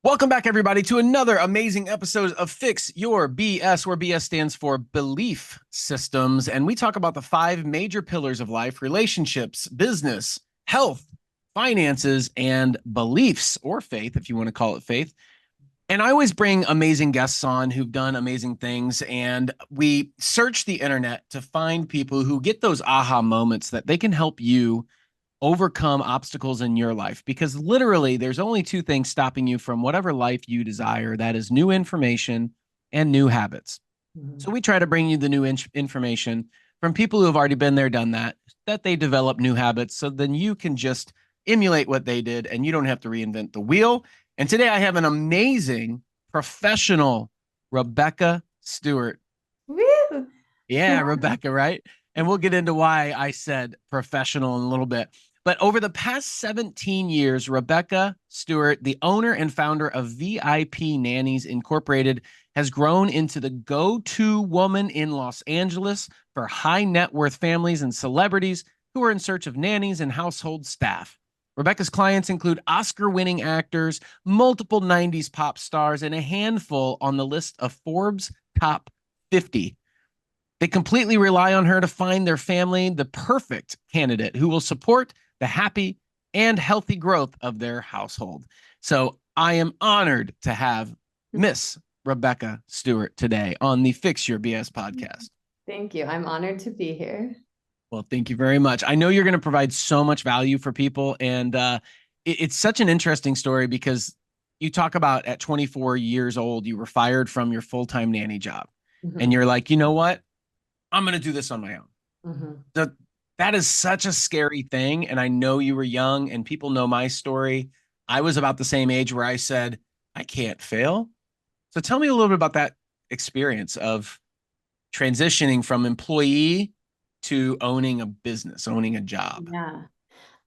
Welcome back, everybody, to another amazing episode of Fix Your BS, where BS stands for belief systems. And we talk about the 5 major pillars of life: relationships, business, health, finances, and beliefs, or faith, if you want to call it faith. And I always bring amazing guests on who've done amazing things. And we search the internet to find people who get those aha moments that they can help you overcome obstacles in your life, because literally there's only 2 things stopping you from whatever life you desire. That is new information and new habits. So we try to bring you the new information from people who have already been there, done that they develop new habits. So then you can just emulate what they did and you don't have to reinvent the wheel. And today I have an amazing professional, Rebecca Stewart. Woo! Yeah, Rebecca, right? And we'll get into why I said professional in a little bit. But over the past 17 years, Rebecca Stewart, the owner and founder of VIP Nannies Incorporated, has grown into the go-to woman in Los Angeles for high net worth families and celebrities who are in search of nannies and household staff. Rebecca's clients include Oscar-winning actors, multiple 90s pop stars, and a handful on the list of Forbes top 50. They completely rely on her to find their family the perfect candidate who will support the happy and healthy growth of their household. So I am honored to have Miss Rebecca Stewart today on the Fix Your BS podcast. Thank you. I'm honored to be here. Well, thank you very much. I know you're going to provide so much value for people. And it's such an interesting story because you talk about at 24 years old, you were fired from your full-time nanny job. And you're like, you know what? I'm going to do this on my own. That is such a scary thing. And I know you were young and people know my story. I was about the same age where I said, I can't fail. So tell me a little bit about that experience of transitioning from employee to owning a business, owning a job. Yeah.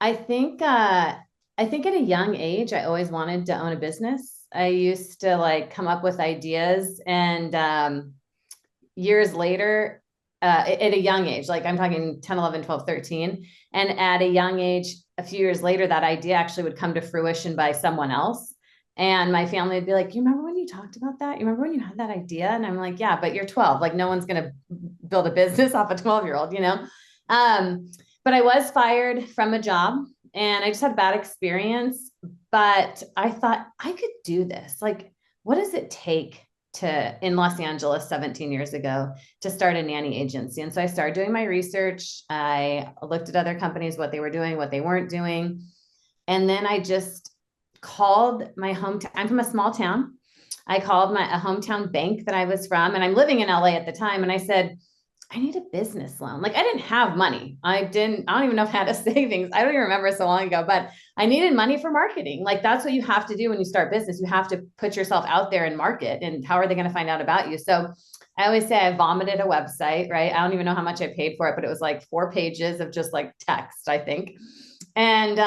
I think at a young age, I always wanted to own a business. I used to like come up with ideas and years later, at a young age, like I'm talking 10, 11, 12, 13. And at a young age, a few years later, that idea actually would come to fruition by someone else. And my family would be like, you remember when you talked about that? You remember when you had that idea? And I'm like, yeah, but you're 12. Like no one's going to build a business off a 12-year-old, you know? But I was fired from a job and I just had a bad experience, but I thought I could do this. Like, what does it take in Los Angeles 17 years ago to start a nanny agency? And so I started doing my research. I looked at other companies, what they were doing, what they weren't doing. And then I just called my hometown. I'm from a small town. I called a hometown bank that I was from, and I'm living in LA at the time. And I said, I need a business loan. Like I didn't have money. I don't even know if I had a savings. I don't even remember so long ago, but I needed money for marketing. Like that's what you have to do when you start business. You have to put yourself out there and market. And how are they going to find out about you? So I always say I vomited a website, right? I don't even know how much I paid for it, but it was like 4 pages of just like text, I think. And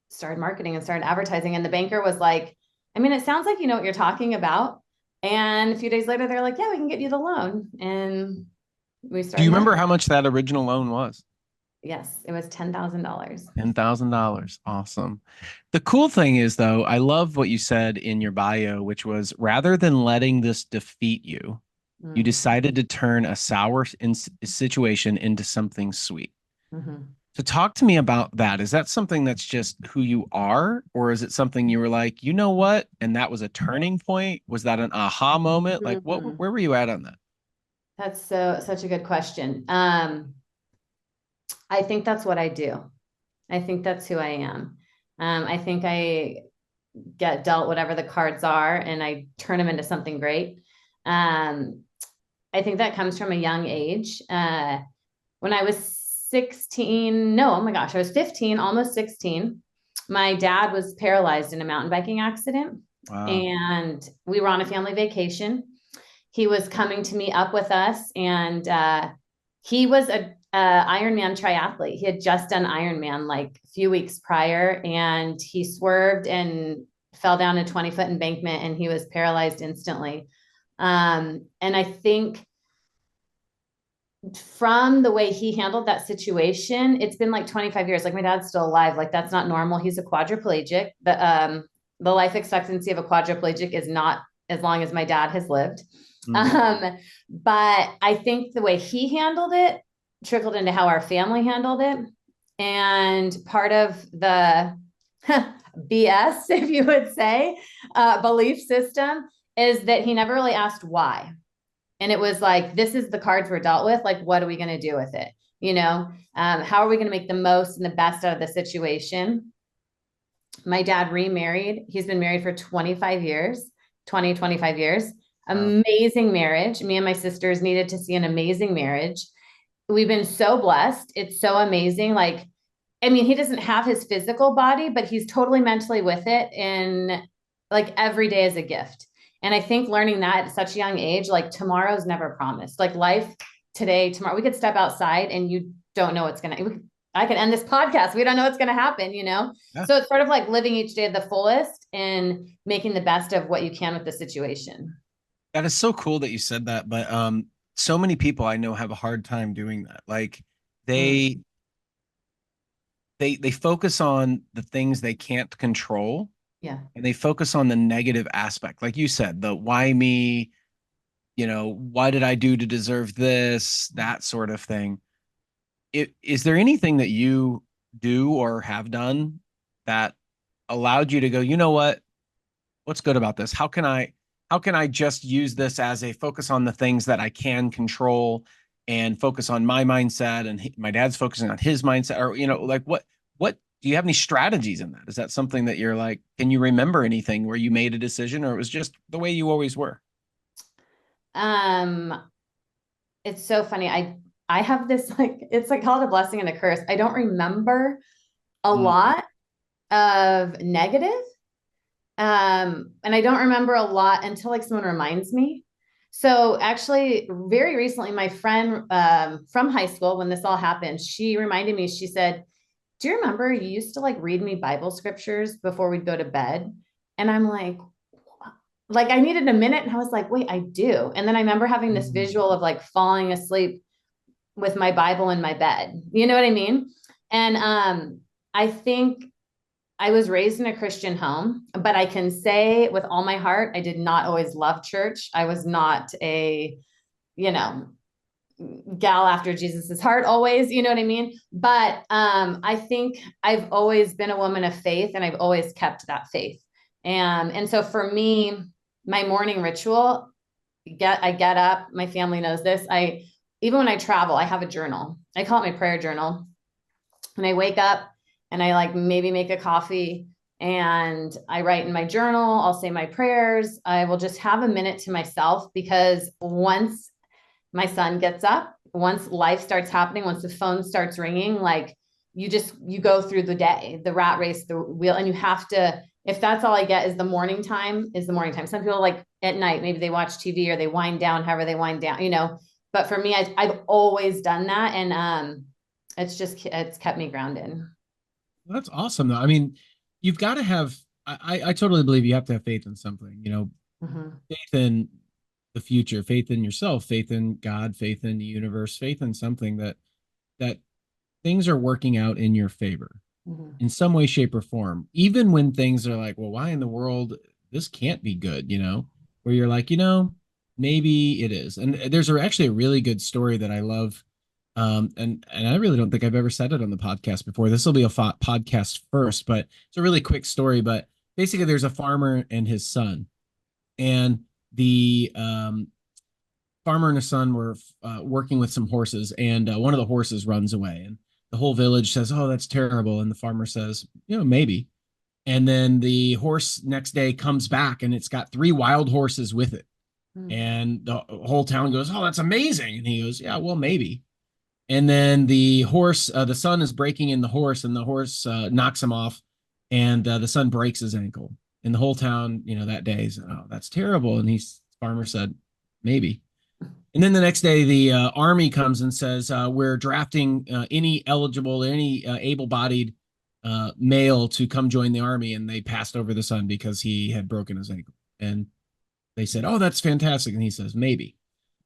started marketing and started advertising. And the banker was like, I mean, it sounds like you know what you're talking about. And a few days later, they're like, yeah, we can get you the loan. And we started. Do you remember how much that original loan was? Yes, it was $10,000. $10,000. Awesome. The cool thing is, though, I love what you said in your bio, which was rather than letting this defeat you, you decided to turn a sour situation into something sweet. So talk to me about that. Is that something that's just who you are, or is it something you were like, you know what? And that was a turning point? Was that an aha moment? Like where were you at on that? That's such a good question. I think that's what I do. I think that's who I am. I think I get dealt whatever the cards are and I turn them into something great. I think that comes from a young age. When I was 16, no, oh my gosh, I was 15, almost 16. My dad was paralyzed in a mountain biking accident. Wow. And we were on a family vacation. He was coming to meet up with us, and he was a Ironman triathlete. He had just done Ironman like a few weeks prior, and he swerved and fell down a 20-foot embankment, and he was paralyzed instantly. And I think from the way he handled that situation, it's been like 25 years. Like my dad's still alive. Like that's not normal. He's a quadriplegic. the life expectancy of a quadriplegic is not as long as my dad has lived. But I think the way he handled it trickled into how our family handled it. And part of the BS, if you would say, belief system is that he never really asked why. And it was like, this is the cards we're dealt with. Like, what are we going to do with it? How are we going to make the most and the best out of the situation? My dad remarried. He's been married for 25 years, 25 years. Amazing marriage. Me and my sisters needed to see an amazing marriage. We've been so blessed. It's so amazing. Like, I mean, he doesn't have his physical body, but he's totally mentally with it. And like every day is a gift. And I think learning that at such a young age, like tomorrow's never promised. Like life today, tomorrow, we could step outside and you don't know what's going to, I could end this podcast. We don't know what's going to happen, Yeah. So it's sort of like living each day at the fullest and making the best of what you can with the situation. That is so cool that you said that. But so many people I know have a hard time doing that. Like they focus on the things they can't control. Yeah. And they focus on the negative aspect. Like you said, the why me, what did I do to deserve this, that sort of thing. Is there anything that you do or have done that allowed you to go, you know what's good about this? How can I just use this as a focus on the things that I can control and focus on my mindset, and my dad's focusing on his mindset, or, like what do you have any strategies in that? Is that something that you're like, can you remember anything where you made a decision, or it was just the way you always were? It's so funny. I have this, like, it's like called a blessing and a curse. I don't remember a lot of negative. And I don't remember a lot until like someone reminds me. So actually very recently, my friend from high school, when this all happened, she reminded me, she said, do you remember you used to like read me Bible scriptures before we'd go to bed? And I'm like I needed a minute. And I was like, wait, I do. And then I remember having this visual of like falling asleep with my Bible in my bed. You know what I mean? And I think I was raised in a Christian home, but I can say with all my heart, I did not always love church. I was not a, gal after Jesus's heart always, you know what I mean? But I think I've always been a woman of faith, and I've always kept that faith. And so for me, my morning ritual, I get up, my family knows this. Even when I travel, I have a journal. I call it my prayer journal. And I wake up and I like maybe make a coffee and I write in my journal. I'll say my prayers. I will just have a minute to myself, because once my son gets up, once life starts happening, once the phone starts ringing, like you go through the day, the rat race, the wheel, and you have to, if that's all I get is the morning time, is the morning time. Some people like at night, maybe they watch TV or they wind down, however they wind down, but for me, I've always done that. And it's kept me grounded. That's awesome though. I mean, you've got to have, I totally believe you have to have faith in something, faith in the future, faith in yourself, faith in God, faith in the universe, faith in something that things are working out in your favor in some way, shape, or form. Even when things are like, well, why in the world this can't be good, where you're like, maybe it is. And there's actually a really good story that I love. And I really don't think I've ever said it on the podcast before. This will be a podcast first, but it's a really quick story. But basically, there's a farmer and his son, and the farmer and his son were working with some horses, and one of the horses runs away, and the whole village says, "Oh, that's terrible." And the farmer says, maybe. And then the horse next day comes back, and it's got 3 wild horses with it. And the whole town goes, "Oh, that's amazing." And he goes, "Yeah, well, maybe." And then the son is breaking in the horse, and the horse knocks him off, and the son breaks his ankle. And the whole town, that day is, "Oh, that's terrible." And farmer said, "Maybe." And then the next day, the army comes and says, "We're drafting any able-bodied male to come join the army." And they passed over the son because he had broken his ankle. And they said, "Oh, that's fantastic." And he says, "Maybe."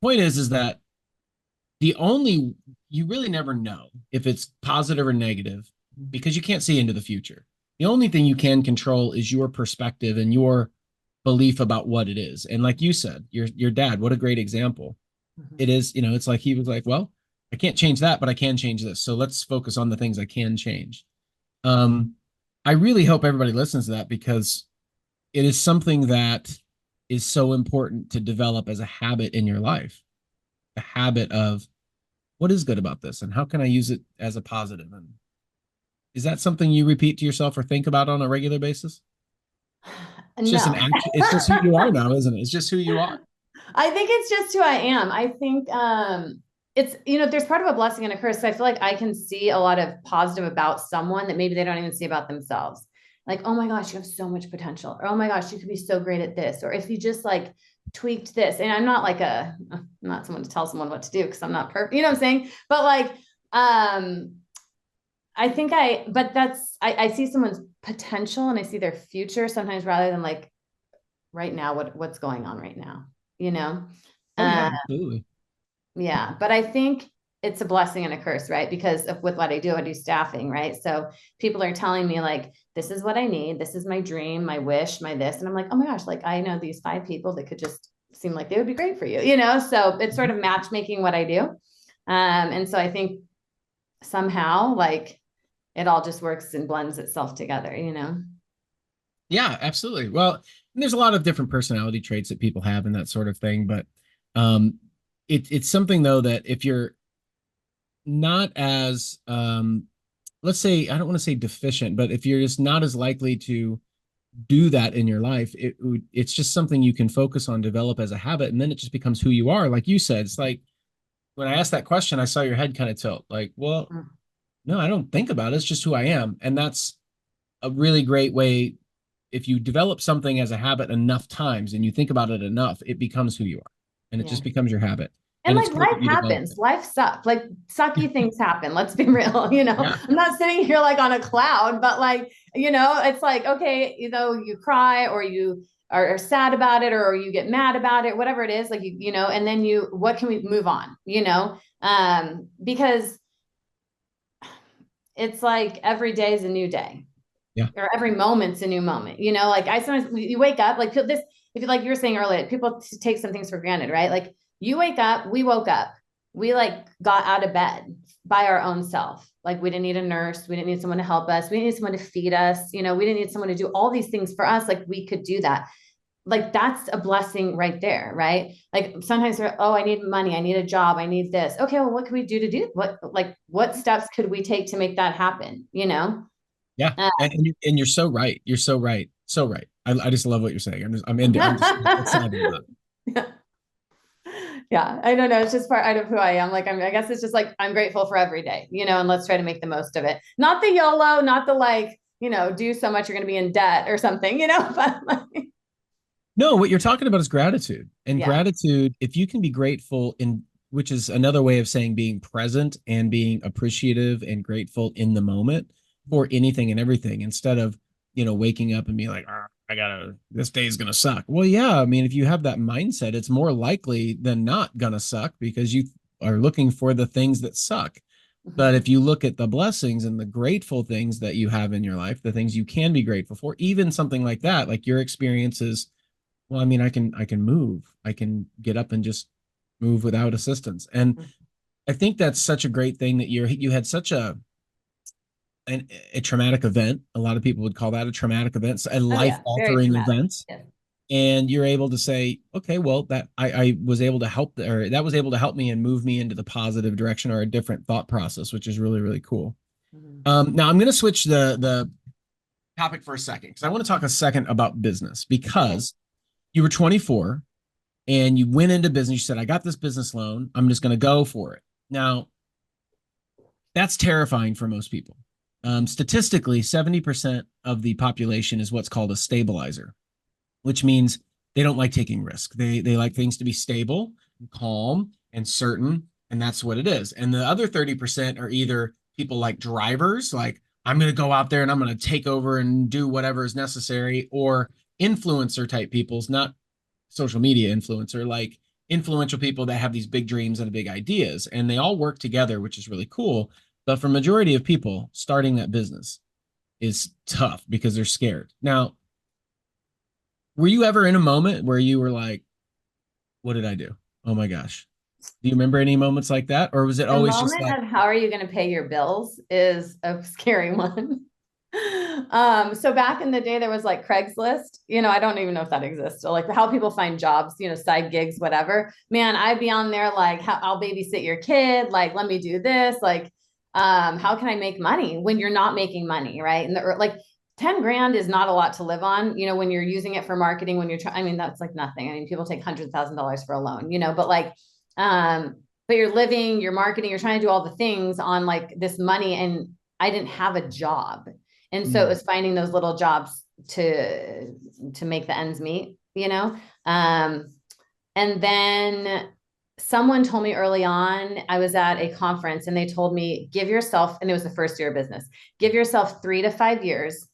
Point is that you really never know if it's positive or negative, because you can't see into the future. The only thing you can control is your perspective and your belief about what it is. And like you said, your dad, what a great example. Mhm. It is, it's like he was like, well, I can't change that, but I can change this. So let's focus on the things I can change. Um, I really hope everybody listens to that because it is something that is so important to develop as a habit in your life. The habit of what is good about this and how can I use it as a positive? And is that something you repeat to yourself or think about on a regular basis? It's just an No. act. It's just who you are now, isn't it? It's just who you are. I think it's just who I am. I think it's, there's part of a blessing and a curse. So I feel like I can see a lot of positive about someone that maybe they don't even see about themselves. Like, oh my gosh, you have so much potential. Or oh my gosh, you could be so great at this. Or if you just like tweaked this. And I'm not someone to tell someone what to do because I'm not perfect. You know what I'm saying? But like, I think but I see someone's potential and I see their future sometimes rather than like right now, what's going on right now, you know? Oh yeah, Uh, absolutely. yeah, but I think it's a blessing and a curse, right? Because of with what I do staffing, right? So people are telling me like, this is what I need. This is my dream, my wish, my this. And I'm like, oh my gosh, like I know these 5 people that could just seem like they would be great for you, you know? So it's sort of matchmaking what I do. And so I think somehow like it all just works and blends itself together, you know? Yeah, absolutely. Well, there's a lot of different personality traits that people have and that sort of thing, but um, it's something though that if you're not as let's say I don't want to say deficient, but if you're just not as likely to do that in your life, it's just something you can focus on, develop as a habit, and then it just becomes who you are. Like you said, it's like when I asked that question, I saw your head kind of tilt. Like, well, no, I don't think about it. It's just who I am, and that's a really great way. If you develop something as a habit enough times and you think about it enough, it becomes who you are, and it Yeah. just becomes your habit. And And it's like cool that life you developed happens, it. life sucks. Like sucky things happen. Let's be real. Yeah, I'm not sitting here like on a cloud, but like, it's like, okay, you cry or you are sad about it or you get mad about it, whatever it is, like, and then what can we move on, because it's like every day is a new day yeah, or every moment's a new moment, like I sometimes you wake up like this, if you like you were saying earlier, people take some things for granted, right? Like you wake up, we woke up, we like got out of bed by our own self. Like we didn't need a nurse, we didn't need someone to help us, we didn't need someone to feed us, we didn't need someone to do all these things for us. Like we could do that. Like that's a blessing right there, right? Like sometimes we're, oh, I need money, I need a job, I need this. Okay, well, what can we do to do what steps could we take to make that happen? yeah. Uh, And you're so right. You're so right. So right. I just love what you're saying. I'm into. I'm just excited about it. yeah, I don't know. It's just part of who I am. Like, I guess it's just like I'm grateful for every day, and let's try to make the most of it. Not the YOLO, not the like, do so much you're going to be in debt or something, but like, No, what you're talking about is gratitude. And yeah. gratitude, if you can be grateful in, which is another way of saying being present and being appreciative and grateful in the moment for anything and everything, instead of, waking up and being like, "Ah, this day's gonna suck." Well, yeah, I mean, if you have that mindset, it's more likely than not gonna suck because you are looking for the things that suck. But Mhm. if you look at the blessings and the grateful things that you have in your life, the things you can be grateful for, even something like that, like your experiences, well, I mean, I can move. I can get up and just move without assistance. And I think that's such a great thing that you had such a traumatic event. A lot of people would call that a traumatic event, a Oh life yeah, very altering traumatic. event. Yes. And you're able to say, okay, well, that I was able to help, or that was able to help me and move me into the positive direction or a different thought process, which is really, really cool. Mhm. Now I'm going to switch the topic for a second because I want to talk a second about business Okay. because you were 24 and you went into business. You said, I got this business loan. I'm just going to go for it. Now, that's terrifying for most people. Statistically, 70% of the population is what's called a stabilizer, which means they don't like taking risk. They like things to be stable, and calm, and certain, and that's what it is. And the other 30% are either people like drivers, like I'm going to go out there and I'm going to take over and do whatever is necessary, or influencer type people's not social media influencer, like influential people that have these big dreams and big ideas, and they all work together, which is really cool. But for majority of people starting that business, is tough because they're scared. Now, were you ever in a moment where you were like, what did I do? Oh my gosh. Do you remember any moments like that? Or was it The always just moment like, of how are you going to pay your bills is a scary one. So back in the day, there was like Craigslist. I don't even know if that exists. So like how people find jobs, side gigs, whatever. Man, I'd be on there like, I'll babysit your kid. Like, let me do this. Like, how can I make money when you're not making money, right? And like 10 grand is not a lot to live on, when you're using it for marketing, when you're trying, I mean, that's like nothing. I mean, people take $100,000 for a loan, but like, but you're living, you're marketing, you're trying to do all the things on like this money. And I didn't have a job. And so it was finding those little jobs to make the ends meet, and then someone told me early on, I was at a conference and they told me, give yourself, and it was the first year of business, give yourself 3 to 5 years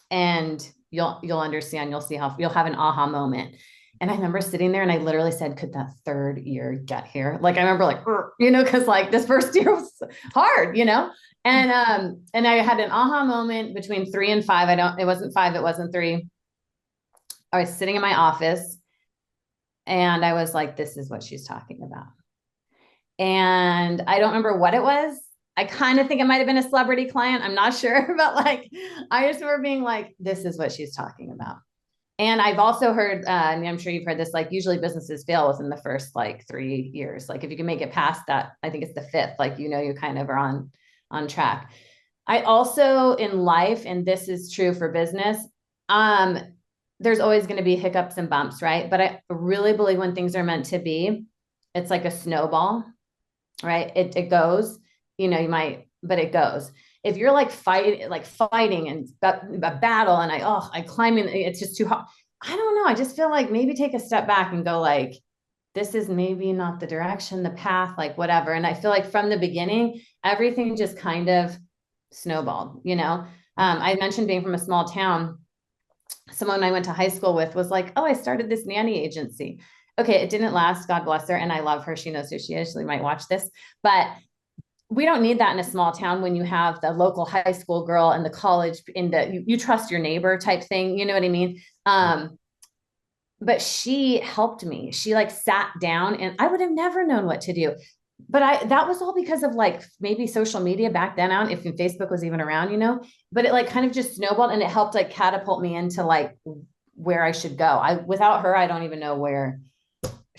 and you'll understand, you'll see how you'll have an aha moment. And I remember sitting there and I literally said, could that third year get here? Like, I remember like, cause like this first year was hard, and I had an aha moment between 3 and 5. It wasn't 5, it wasn't 3. I was sitting in my office and I was like, this is what she's talking about. And I don't remember what it was. I kind of think it might've been a celebrity client. I'm not sure, but like, I just remember being like, this is what she's talking about. And I've also heard, and I'm sure you've heard this, like usually businesses fail within the first like 3 years. Like if you can make it past that, I think it's the 5th, like, you kind of are on track. I also in life, and this is true for business, there's always going to be hiccups and bumps, right? But I really believe when things are meant to be, it's like a snowball, right? It goes, you might, but it goes. If you're like fighting and a battle and I climb in, it's just too hard. I don't know. I just feel like maybe take a step back and go like, this is maybe not the direction, the path, like whatever. And I feel like from the beginning, everything just kind of snowballed, I mentioned being from a small town. Someone I went to high school with was like, oh, I started this nanny agency. Okay, it didn't last, God bless her. And I love her. She knows who she is. She might watch this, but we don't need that in a small town when you have the local high school girl and the college you trust your neighbor type thing. You know what I mean? But she helped me. She like sat down and I would have never known what to do. But that was all because of like maybe social media back then, out if Facebook was even around, but it like kind of just snowballed and it helped like catapult me into like where I should go. Without her, I don't even know where.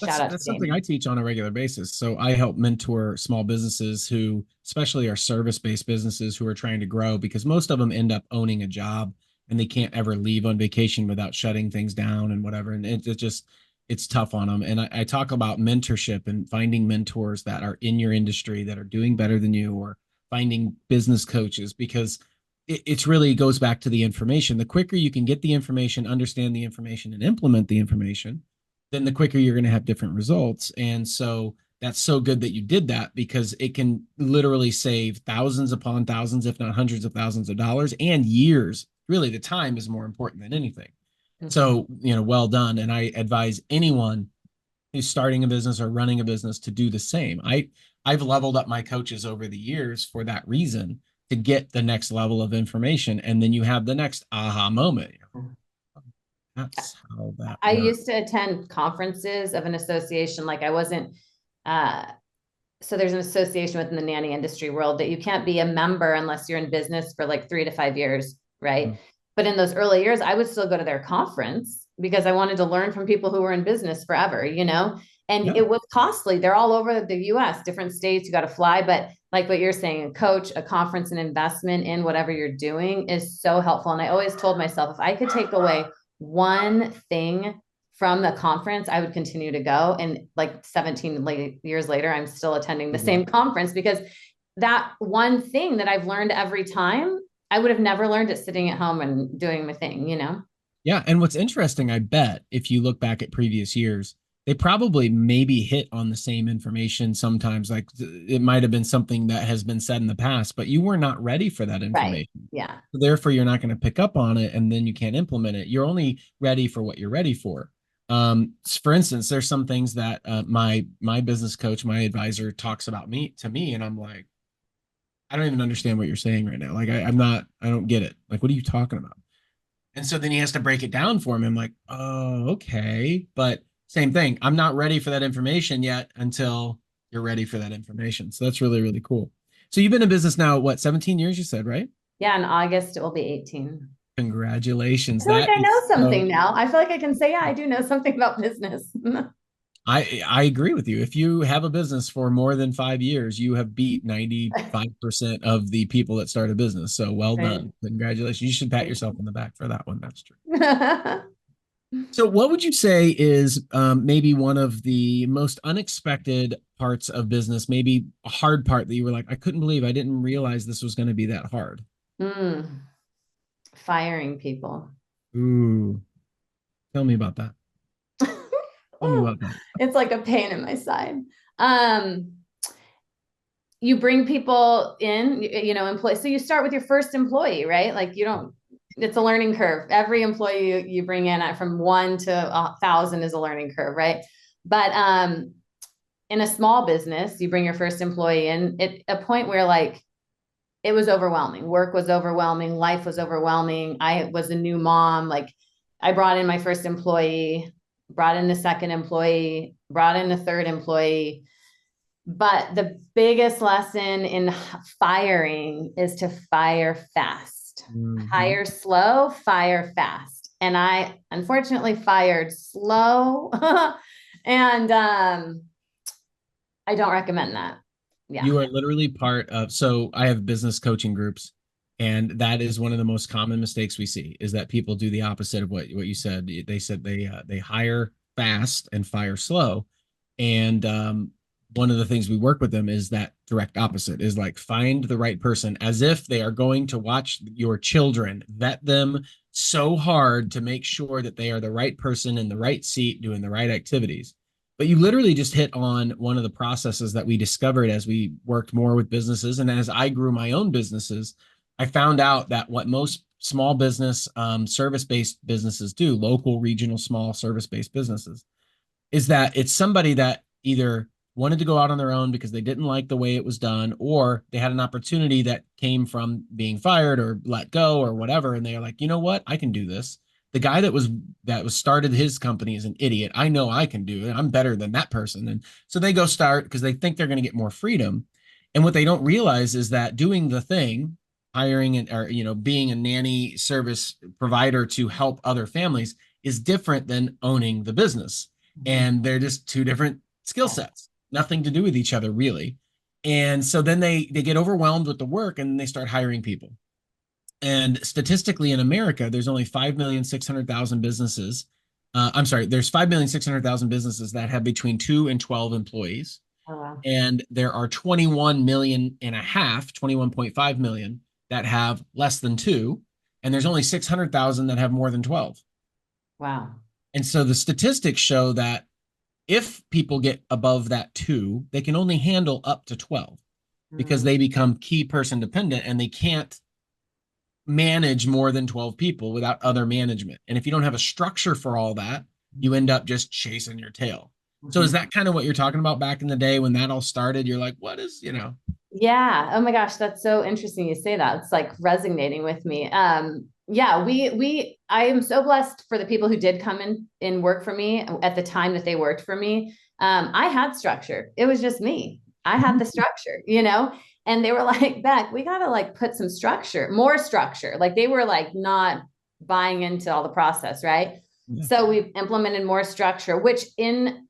That's something I teach on a regular basis. So I help mentor small businesses who, especially our service-based businesses who are trying to grow, because most of them end up owning a job and they can't ever leave on vacation without shutting things down and whatever. And it's tough on them. And I talk about mentorship and finding mentors that are in your industry that are doing better than you, or finding business coaches, because it's really goes back to the information. The quicker you can get the information, understand the information, and implement the information, then the quicker you're going to have different results. And so that's so good that you did that, because it can literally save thousands upon thousands, if not hundreds of thousands of dollars, and years. Really, the time is more important than anything. Mm-hmm. So, well done. And I advise anyone who's starting a business or running a business to do the same. I've leveled up my coaches over the years for that reason, to get the next level of information. And then you have the next aha moment. That's how that I used to attend conferences of an association. Like I wasn't, so there's an association within the nanny industry world that you can't be a member unless you're in business for like 3 to 5 years. Right. Mm-hmm. But in those early years, I would still go to their conference because I wanted to learn from people who were in business forever, and it was costly. They're all over the US, different states, you got to fly. But like what you're saying, a coach, a conference, an investment in whatever you're doing is so helpful. And I always told myself, if I could take away one thing from the conference, I would continue to go. And like 17 years later, I'm still attending the same conference, because that one thing that I've learned every time, I would have never learned it sitting at home and doing my thing, Yeah. And what's interesting, I bet if you look back at previous years, they probably maybe hit on the same information sometimes. Like it might have been something that has been said in the past, but you were not ready for that information. Right. Yeah. So therefore, you're not going to pick up on it, and then you can't implement it. You're only ready for what you're ready for. For instance, there's some things that my business coach, my advisor talks about to me, and I'm like, I don't even understand what you're saying right now. Like, I don't get it. Like, what are you talking about? And so then he has to break it down for me. I'm like, oh, okay. But same thing. I'm not ready for that information yet until you're ready for that information. So that's really, really cool. So you've been in business now, what, 17 years, you said, right? Yeah, in August it will be 18. I Congratulations. feel like That I know is something so, now. I feel like I can say, yeah, I do know something about business. I agree with you. If you have a business for more than 5 years, you have beat 95% of the people that start a business. So well Right. done. Congratulations. You should pat yourself on the back for that one. That's true. Right. So, what would you say is maybe one of the most unexpected parts of business, maybe a hard part that you were like, I couldn't believe I didn't realize this was going to be that hard? Firing people. Ooh, tell me about that. Tell me about that. It's like a pain in my side. Um, you bring people in, employees. So you start with your first employee, right? Like you don't, it's a learning curve. Every employee you bring in from 1 to 1,000 is a learning curve, right? But in a small business, you bring your first employee in at a point where like it was overwhelming. Work was overwhelming. Life was overwhelming. I was a new mom. Like I brought in my first employee, brought in the second employee, brought in the third employee. But the biggest lesson in firing is to fire fast. Mhm. Hire slow, fire fast. And I unfortunately fired slow. And I don't recommend that. Yeah. You are literally part of, so I have business coaching groups, and that is one of the most common mistakes we see is that people do the opposite of what you said. They said they hire fast and fire slow. And one of the things we work with them is that direct opposite is like find the right person as if they are going to watch your children, vet them so hard to make sure that they are the right person in the right seat doing the right activities. But you literally just hit on one of the processes that we discovered as we worked more with businesses. And as I grew my own businesses, I found out that what most small business, service based businesses do, local, regional, small service based businesses, is that it's somebody that either wanted to go out on their own because they didn't like the way it was done, or they had an opportunity that came from being fired or let go or whatever. And they're like, you know what? I can do this. The guy that was started his company is an idiot. I know I can do it. I'm better than that person. And so they go start because they think they're going to get more freedom. And what they don't realize is that doing the thing, hiring and or being a nanny service provider to help other families is different than owning the business, and they're just two different skill sets, nothing to do with each other really. And so then they get overwhelmed with the work and they start hiring people. And statistically in America, there's only 5,600,000 businesses. I'm sorry, there's 5,600,000 businesses that have between 2 and 12 employees. Oh, wow. And there are 21 million and a half, 21.5 million that have less than two. And there's only 600,000 that have more than 12. Wow. And so the statistics show that if people get above that two, they can only handle up to 12 because Mm. they become key person dependent and they can't manage more than 12 people without other management. And if you don't have a structure for all that, you end up just chasing your tail. So is Mhm. that kind of what you're talking about back in the day when that all started? You're like, what is. Yeah. Oh my gosh, that's so interesting you say that. It's like resonating with me. Yeah, I am so blessed for the people who did come in and work for me at the time that they worked for me. I had structure. It was just me. I had the structure, and they were like, Beck, we got to like put some structure, more structure. Like they were like not buying into all the process, right? Yeah. So we've implemented more structure, which in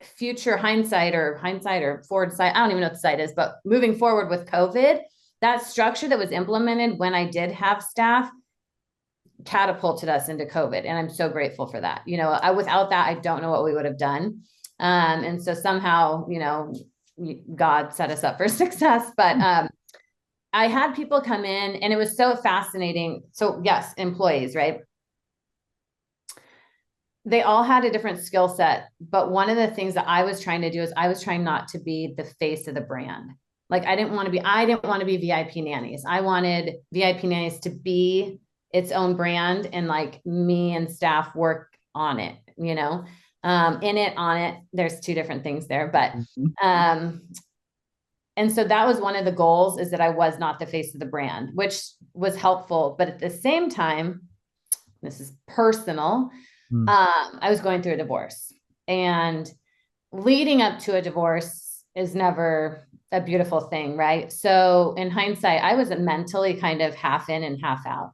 future hindsight or forward sight, I don't even know what the site is, but moving forward with COVID, that structure that was implemented when I did have staff catapulted us into COVID. And I'm so grateful for that. Without that, I don't know what we would have done. And so somehow, God set us up for success. But I had people come in and it was so fascinating. So yes, employees, right? They all had a different skill set. But one of the things that I was trying to do is I was trying not to be the face of the brand. Like I didn't want to be VIP nannies. I wanted VIP nannies to be its own brand and like me and staff work on it, in it, on it. There's two different things there, but Mhm. um, And so that was one of the goals, is that I was not the face of the brand, which was helpful. But at the same time, this is personal. Mm. I was going through a divorce, and leading up to a divorce is never a beautiful thing, right? So in hindsight, I was mentally kind of half in and half out.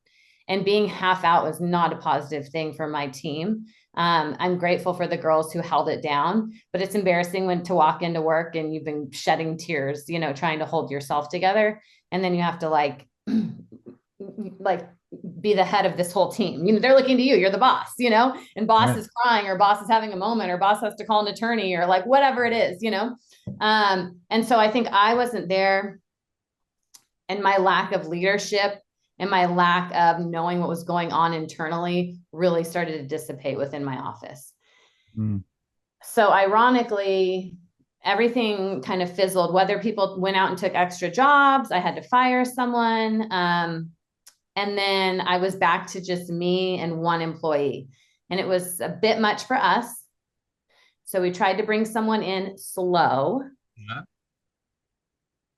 And being half out was not a positive thing for my team. I'm grateful for the girls who held it down, but it's embarrassing when to walk into work and you've been shedding tears, trying to hold yourself together. And then you have to like be the head of this whole team. They're looking to you, you're the boss, and boss Right. is crying, or boss is having a moment, or boss has to call an attorney, or like whatever it is. And so I think I wasn't there, and my lack of leadership and my lack of knowing what was going on internally really started to dissipate within my office. Mm. So ironically, everything kind of fizzled. Whether people went out and took extra jobs, I had to fire someone. And then I was back to just me and one employee. And it was a bit much for us. So we tried to bring someone in slow. Yeah.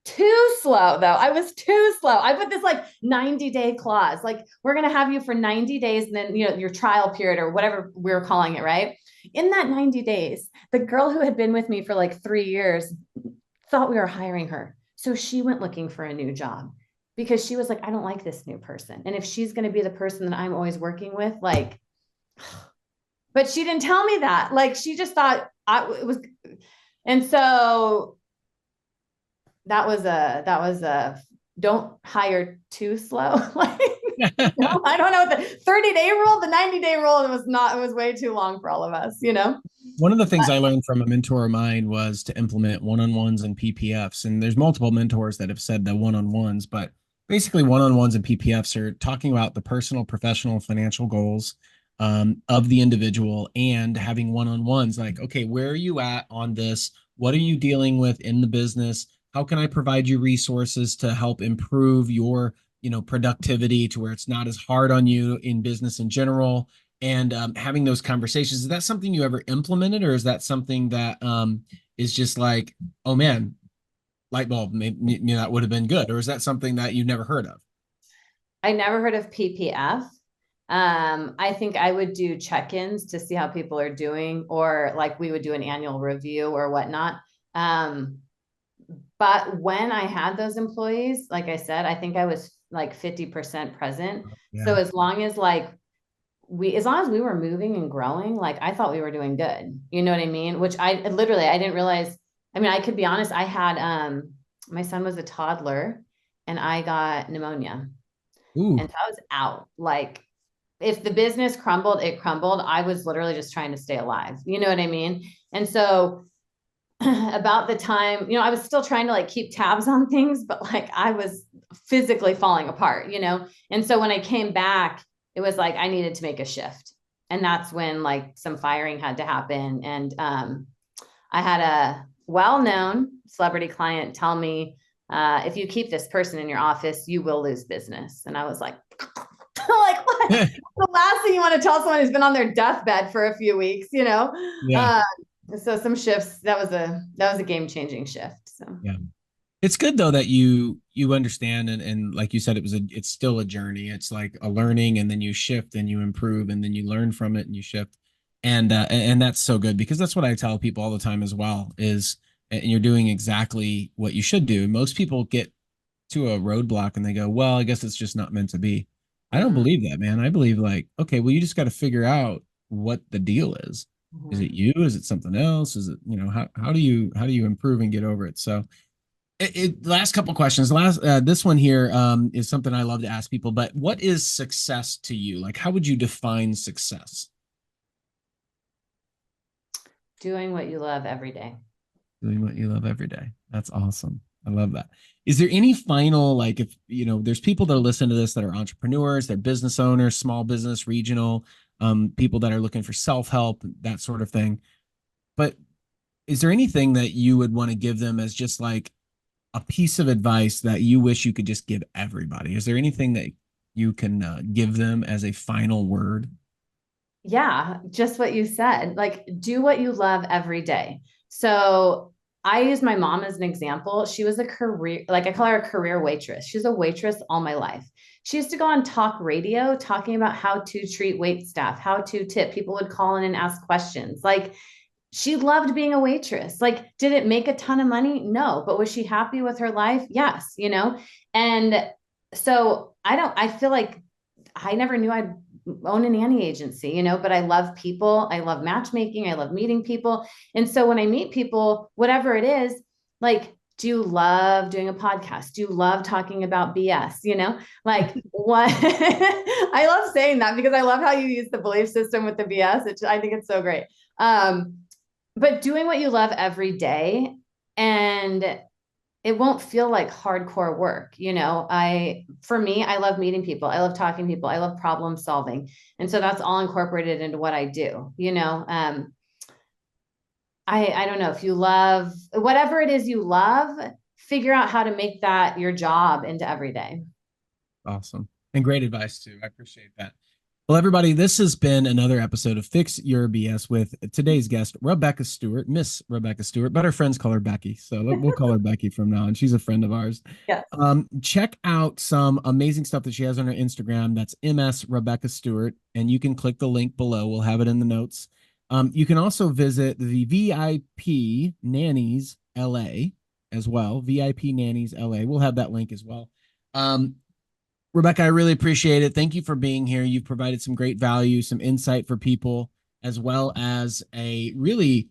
Too slow, though. I was too slow. I put this like 90-day clause. Like, we're going to have you for 90 days, and then, your trial period, or whatever we were calling it, right? In that 90 days, the girl who had been with me for like 3 years thought we were hiring her. So she went looking for a new job, because she was like, I don't like this new person. And if she's going to be the person that I'm always working with, like, but she didn't tell me that. Like, she just thought it was. And so that was a don't hire too slow. Like, I don't know, the 30-day rule, the 90-day rule, it was way too long for all of us. One of the things I learned from a mentor of mine was to implement one-on-ones and PPFs. And there's multiple mentors that have said the one-on-ones, but basically one-on-ones and PPFs are talking about the personal, professional, financial goals of the individual, and having one-on-ones like, okay, where are you at on this? What are you dealing with in the business? How can I provide you resources to help improve your, productivity, to where it's not as hard on you in business in general? And having those conversations, is that something you ever implemented, or is that something that is just like, oh man, light bulb, maybe that would have been good, or is that something that you've never heard of? I never heard of PPF. I think I would do check-ins to see how people are doing, or like we would do an annual review or whatnot. But when I had those employees, like I said, I think I was like 50% present. Yeah. So as long as we were moving and growing, like I thought we were doing good. You know what I mean? Which I didn't realize. I mean, I could be honest. I had, my son was a toddler, and I got pneumonia. Ooh. And so I was out. Like, if the business crumbled, it crumbled. I was literally just trying to stay alive. You know what I mean? And so about the time, I was still trying to like keep tabs on things, but like I was physically falling apart, And so when I came back, it was like I needed to make a shift. And that's when like some firing had to happen. And I had a well-known celebrity client tell me, if you keep this person in your office, you will lose business. And I was like, like, what? The last thing you want to tell someone who's been on their deathbed for a few weeks, Yeah. So some shifts, that was a game-changing shift. So Yeah. It's good though that you understand, and like you said, it's still a journey. It's like a learning, and then you shift and you improve, and then you learn from it and you shift. And that's so good, because that's what I tell people all the time as well, is and you're doing exactly what you should do. Most people get to a roadblock and they go, well, I guess it's just not meant to be. I don't mm-hmm. believe that, man. I believe like, okay, well, you just got to figure out what the deal is. Is Mm-hmm. it you? Is it something else? Is it, how do you improve and get over it? So last couple questions. This one here is something I love to ask people, but what is success to you? Like, how would you define success? Doing what you love every day. Doing what you love every day. That's awesome. I love that. Is there any final, like, if, there's people that are listening to this that are entrepreneurs, they're business owners, small business, regional, people that are looking for self-help, that sort of thing. But is there anything that you would want to give them as just like a piece of advice that you wish you could just give everybody? Is there anything that you can give them as a final word? Yeah, just what you said. Like, do what you love every day. So I use my mom as an example. She was a career, like I call her a career waitress. She's a waitress all my life. She used to go on talk radio talking about how to treat wait staff, how to tip. People would call in and ask questions. Like she loved being a waitress. Like, did it make a ton of money? No. But was she happy with her life? Yes, you know? And so I feel like I never knew I'd own a nanny agency, you know, but I love people. I love matchmaking. I love meeting people. And so when I meet people, whatever it is, like, do you love doing a podcast? Do you love talking about BS? You know, like what I love saying that because I love how you use the belief system with the BS. I think it's so great. But doing what you love every day, and it won't feel like hardcore work. You know, for me, I love meeting people. I love talking to people. I love problem solving. And so that's all incorporated into what I do, you know. I don't know, if you love whatever it is you love, figure out how to make that your job into every day. Awesome. And great advice too. I appreciate that. Well, everybody, this has been another episode of Fix Your BS with today's guest, Rebecca Stewart, Miss Rebecca Stewart, but her friends call her Becky. So we'll call her Becky from now on. She's a friend of ours. Yes. Check out some amazing stuff that she has on her Instagram. That's MS Rebecca Stewart. And you can click the link below. We'll have it in the notes. You can also visit the VIP Nannies LA as well. VIP Nannies LA. We'll have that link as well. Rebecca, I really appreciate it. Thank you for being here. You've provided some great value, some insight for people, as well as a really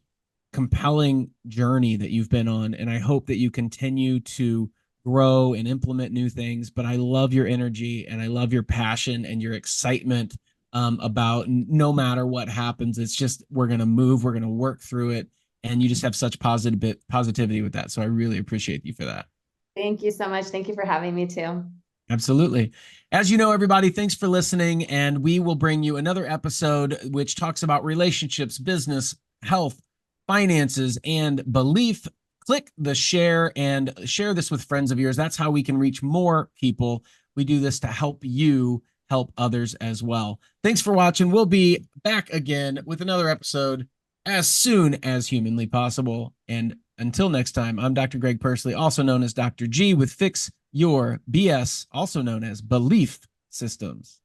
compelling journey that you've been on. And I hope that you continue to grow and implement new things. But I love your energy and I love your passion and your excitement about no matter what happens. It's just, we're going to move, we're going to work through it. And you just have such positivity with that. So I really appreciate you for that. Thank you so much. Thank you for having me too. Absolutely. As you know, everybody, thanks for listening. And we will bring you another episode which talks about relationships, business, health, finances, and belief. Click the share and share this with friends of yours. That's how we can reach more people. We do this to help you help others as well. Thanks for watching. We'll be back again with another episode as soon as humanly possible. And until next time, I'm Dr. Greg Persley, also known as Dr. G with Fix Your BS, also known as Belief Systems.